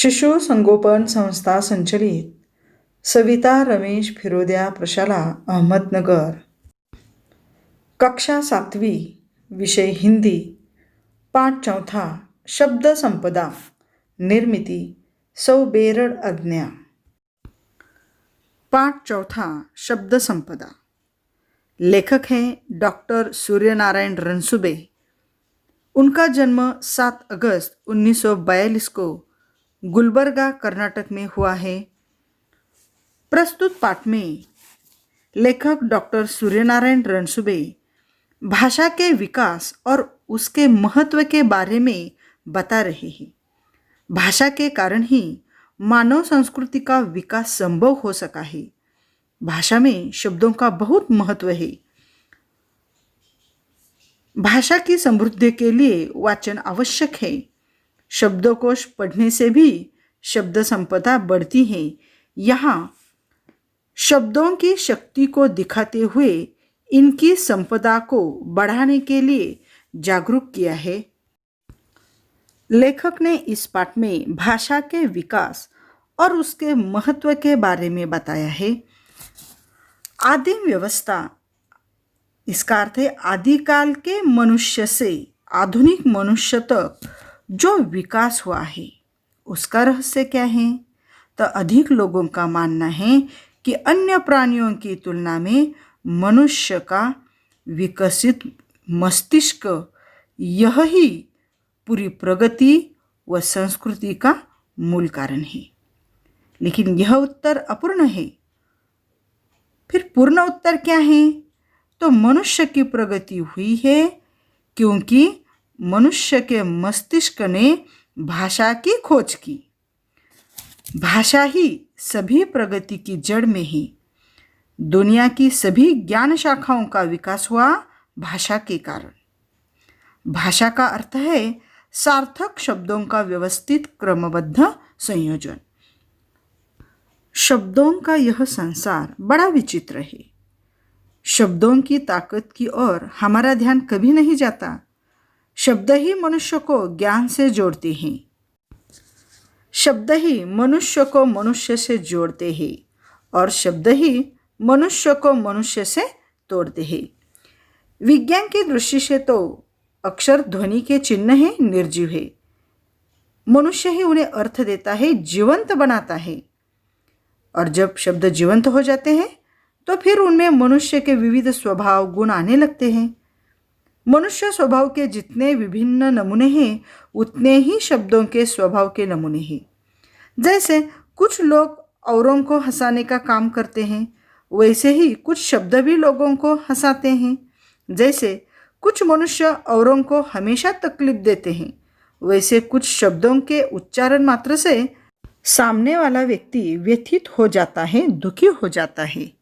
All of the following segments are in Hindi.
शिशु संगोपन संस्था संचलित सविता रमेश फिरोदिया प्रशाला अहमदनगर। कक्षा 7वीं, विषय हिंदी, पाठ 4, शब्द संपदा, निर्मिति सौ बेरड़ आज्ञा। पाठ 4, शब्द संपदा। लेखक हैं डॉक्टर सूर्यनारायण रणसुबे। उनका जन्म 7 अगस्त 1942 को गुलबर्गा, कर्नाटक में हुआ है। प्रस्तुत पाठ में लेखक डॉक्टर सूर्यनारायण रणसुबे भाषा के विकास और उसके महत्व के बारे में बता रहे हैं। भाषा के कारण ही मानव संस्कृति का विकास संभव हो सका है। भाषा में शब्दों का बहुत महत्व है। भाषा की समृद्धि के लिए वाचन आवश्यक है। शब्दकोश पढ़ने से भी शब्द संपदा बढ़ती है। यहाँ शब्दों की शक्ति को दिखाते हुए इनकी संपदा को बढ़ाने के लिए जागरूक किया है। लेखक ने इस पाठ में भाषा के विकास और उसके महत्व के बारे में बताया है। आदिम व्यवस्था, इसका अर्थ है आदिकाल के मनुष्य से आधुनिक मनुष्य तक जो विकास हुआ है उसका रहस्य क्या है? तो अधिक लोगों का मानना है कि अन्य प्राणियों की तुलना में मनुष्य का विकसित मस्तिष्क यह ही पूरी प्रगति व संस्कृति का मूल कारण है। लेकिन यह उत्तर अपूर्ण है। फिर पूर्ण उत्तर क्या है? तो मनुष्य की प्रगति हुई है क्योंकि मनुष्य के मस्तिष्क ने भाषा की खोज की। भाषा ही सभी प्रगति की जड़ में है। दुनिया की सभी ज्ञान शाखाओं का विकास हुआ भाषा के कारण। भाषा का अर्थ है सार्थक शब्दों का व्यवस्थित क्रमबद्ध संयोजन। शब्दों का यह संसार बड़ा विचित्र है। शब्दों की ताकत की ओर हमारा ध्यान कभी नहीं जाता। शब्द ही मनुष्य को ज्ञान से जोड़ते हैं। शब्द ही मनुष्य को मनुष्य से जोड़ते हैं और शब्द ही मनुष्य को मनुष्य से तोड़ते हैं। विज्ञान की दृष्टि से तो अक्षर ध्वनि के चिन्ह है, निर्जीव है। मनुष्य ही उन्हें अर्थ देता है, जीवंत बनाता है। और जब शब्द जीवंत हो जाते हैं तो फिर उनमें मनुष्य के विविध स्वभाव गुण आने लगते हैं। मनुष्य स्वभाव के जितने विभिन्न नमूने हैं उतने ही शब्दों के स्वभाव के नमूने हैं। जैसे कुछ लोग औरों को हंसाने का काम करते हैं, वैसे ही कुछ शब्द भी लोगों को हंसाते हैं। जैसे कुछ मनुष्य औरों को हमेशा तकलीफ देते हैं, वैसे कुछ शब्दों के उच्चारण मात्र से सामने वाला व्यक्ति व्यथित हो जाता है, दुखी हो जाता है।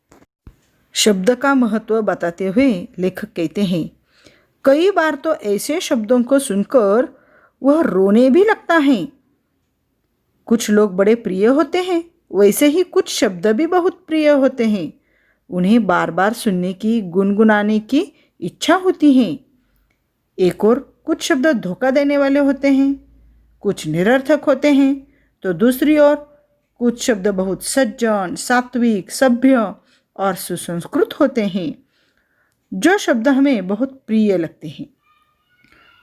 शब्द का महत्व बताते हुए लेखक कहते हैं, कई बार तो ऐसे शब्दों को सुनकर वह रोने भी लगता है। कुछ लोग बड़े प्रिय होते हैं, वैसे ही कुछ शब्द भी बहुत प्रिय होते हैं। उन्हें बार बार सुनने की, गुनगुनाने की इच्छा होती है। एक और कुछ शब्द धोखा देने वाले होते हैं, कुछ निरर्थक होते हैं, तो दूसरी ओर कुछ शब्द बहुत सज्जन, सात्विक, सभ्य और सुसंस्कृत होते हैं, जो शब्द हमें बहुत प्रिय लगते हैं।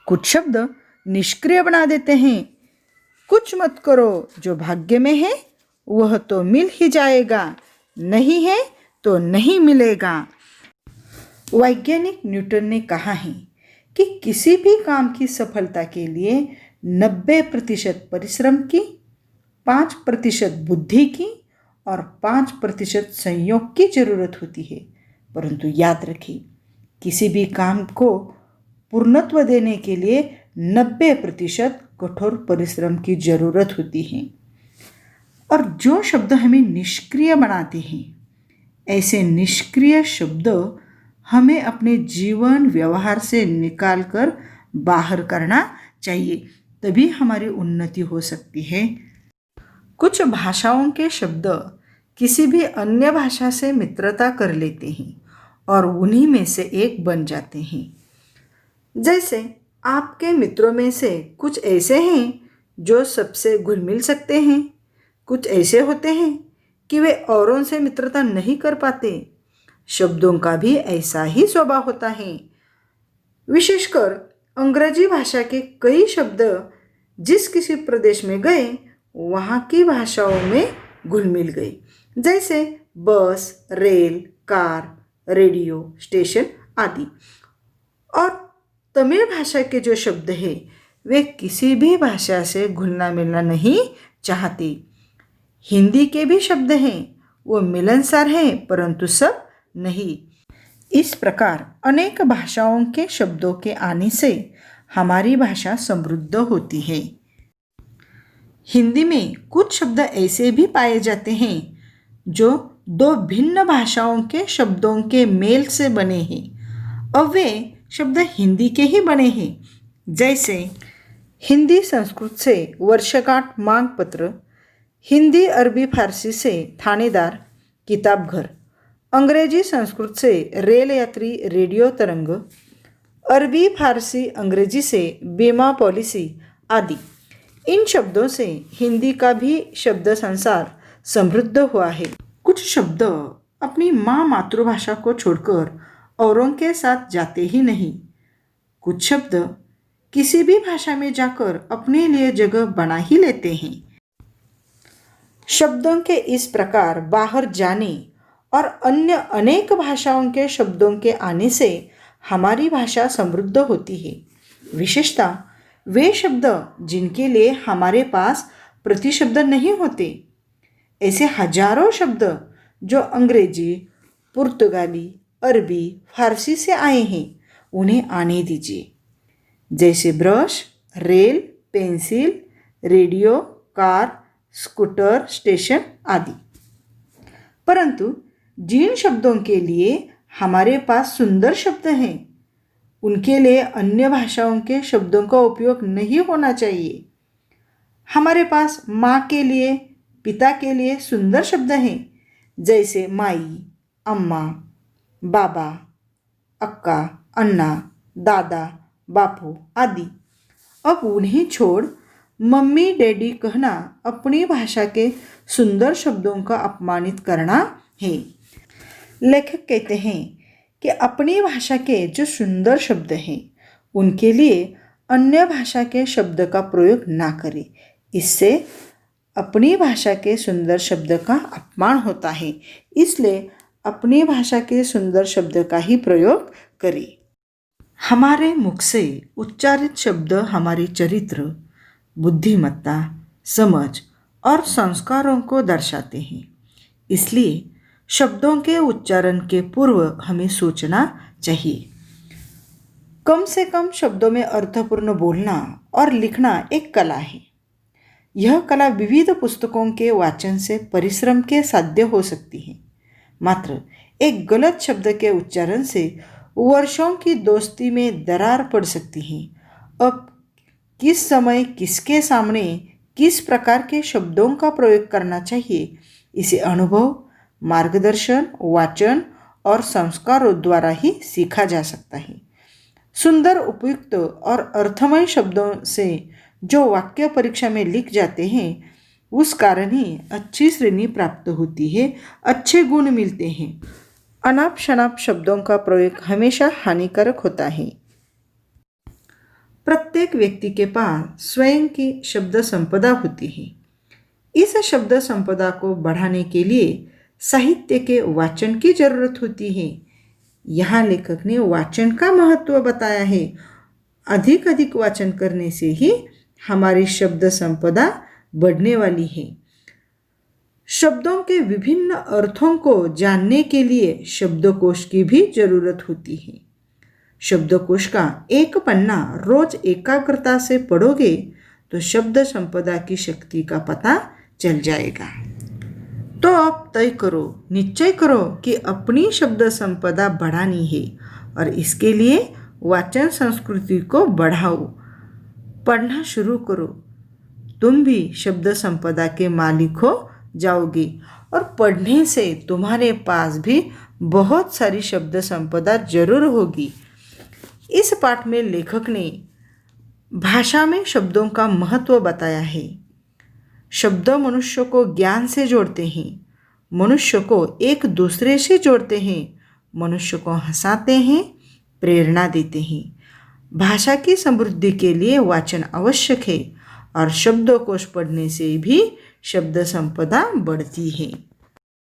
कुछ शब्द निष्क्रिय बना देते हैं। कुछ मत करो, जो भाग्य में है वह तो मिल ही जाएगा, नहीं है तो नहीं मिलेगा। वैज्ञानिक न्यूटन ने कहा है कि किसी भी काम की सफलता के लिए 90% परिश्रम की, 5% बुद्धि की और 5% संयोग की जरूरत होती है। परंतु याद रखिए, किसी भी काम को पूर्णत्व देने के लिए 90% कठोर परिश्रम की जरूरत होती है। और जो शब्द हमें निष्क्रिय बनाते हैं, ऐसे निष्क्रिय शब्द हमें अपने जीवन व्यवहार से निकाल कर बाहर करना चाहिए, तभी हमारी उन्नति हो सकती है। कुछ भाषाओं के शब्द किसी भी अन्य भाषा से मित्रता कर लेते हैं और उन्हीं में से एक बन जाते हैं। जैसे आपके मित्रों में से कुछ ऐसे हैं जो सबसे घुल मिल सकते हैं, कुछ ऐसे होते हैं कि वे औरों से मित्रता नहीं कर पाते। शब्दों का भी ऐसा ही स्वभाव होता है। विशेषकर अंग्रेजी भाषा के कई शब्द जिस किसी प्रदेश में गए वहाँ की भाषाओं में घुल मिल गए, जैसे बस, रेल, कार, रेडियो स्टेशन आदि। और तमिल भाषा के जो शब्द हैं वे किसी भी भाषा से घुलना मिलना नहीं चाहते। हिंदी के भी शब्द हैं, वो मिलनसार हैं परंतु सब नहीं। इस प्रकार अनेक भाषाओं के शब्दों के आने से हमारी भाषा समृद्ध होती है। हिंदी में कुछ शब्द ऐसे भी पाए जाते हैं जो दो भिन्न भाषाओं के शब्दों के मेल से बने हैं। अब वे शब्द हिंदी के ही बने हैं, जैसे हिंदी संस्कृत से वर्षगांठ मांग पत्र, हिंदी अरबी फारसी से थानेदार किताब घर, अंग्रेजी संस्कृत से रेल यात्री रेडियो तरंग, अरबी फारसी अंग्रेजी से बीमा पॉलिसी आदि। इन शब्दों से हिंदी का भी शब्द संसार समृद्ध हुआ है। कुछ शब्द अपनी माँ मातृभाषा को छोड़कर औरों के साथ जाते ही नहीं। कुछ शब्द किसी भी भाषा में जाकर अपने लिए जगह बना ही लेते हैं। शब्दों के इस प्रकार बाहर जाने और अन्य अनेक भाषाओं के शब्दों के आने से हमारी भाषा समृद्ध होती है। विशेषतः वे शब्द जिनके लिए हमारे पास प्रतिशब्द नहीं होते। ऐसे हजारों शब्द जो अंग्रेजी, पुर्तगाली, अरबी, फारसी से आए हैं उन्हें आने दीजिए, जैसे brush, rail, pencil, radio, car, scooter, station आदि। परंतु जिन शब्दों के लिए हमारे पास सुंदर शब्द हैं उनके लिए अन्य भाषाओं के शब्दों का उपयोग नहीं होना चाहिए। हमारे पास माँ के लिए, पिता के लिए सुंदर शब्द हैं, जैसे माई, अम्मा, बाबा, अक्का, अन्ना, दादा, बापू आदि। अब उन्हें छोड़ मम्मी डैडी कहना अपनी भाषा के सुंदर शब्दों का अपमानित करना है। लेखक कहते हैं कि अपनी भाषा के जो सुंदर शब्द हैं उनके लिए अन्य भाषा के शब्द का प्रयोग ना करें। इससे अपनी भाषा के सुंदर शब्द का अपमान होता है। इसलिए अपनी भाषा के सुंदर शब्द का ही प्रयोग करें। हमारे मुख से उच्चारित शब्द हमारे चरित्र, बुद्धिमत्ता, समझ और संस्कारों को दर्शाते हैं। इसलिए शब्दों के उच्चारण के पूर्व हमें सोचना चाहिए। कम से कम शब्दों में अर्थपूर्ण बोलना और लिखना एक कला है। यह कला विविध पुस्तकों के वाचन से परिश्रम के साध्य हो सकती है। मात्र एक गलत शब्द के उच्चारण से वर्षों की दोस्ती में दरार पड़ सकती है। अब किस समय किसके सामने किस प्रकार के शब्दों का प्रयोग करना चाहिए, इसे अनुभव, मार्गदर्शन, वाचन और संस्कारों द्वारा ही सीखा जा सकता है। सुंदर, उपयुक्त और अर्थमय शब्दों से जो वाक्य परीक्षा में लिख जाते हैं उस कारण ही अच्छी श्रेणी प्राप्त होती है, अच्छे गुण मिलते हैं। अनाप शनाप शब्दों का प्रयोग हमेशा हानिकारक होता है। प्रत्येक व्यक्ति के पास स्वयं की शब्द संपदा होती है। इस शब्द संपदा को बढ़ाने के लिए साहित्य के वाचन की जरूरत होती है। यहाँ लेखक ने वाचन का महत्व बताया है। अधिक अधिक वाचन करने से ही हमारी शब्द संपदा बढ़ने वाली है। शब्दों के विभिन्न अर्थों को जानने के लिए शब्दकोश की भी जरूरत होती है। शब्दकोश का एक पन्ना रोज एकाग्रता से पढ़ोगे तो शब्द संपदा की शक्ति का पता चल जाएगा। तो अब तय करो, निश्चय करो कि अपनी शब्द संपदा बढ़ानी है और इसके लिए वाचन संस्कृति को बढ़ाओ। पढ़ना शुरू करो, तुम भी शब्द संपदा के मालिक हो जाओगे और पढ़ने से तुम्हारे पास भी बहुत सारी शब्द संपदा जरूर होगी। इस पाठ में लेखक ने भाषा में शब्दों का महत्व बताया है। शब्द मनुष्य को ज्ञान से जोड़ते हैं, मनुष्य को एक दूसरे से जोड़ते हैं, मनुष्य को हंसाते हैं, प्रेरणा देते हैं। भाषा की समृद्धि के लिए वाचन आवश्यक है और शब्दकोश पढ़ने से भी शब्द संपदा बढ़ती है।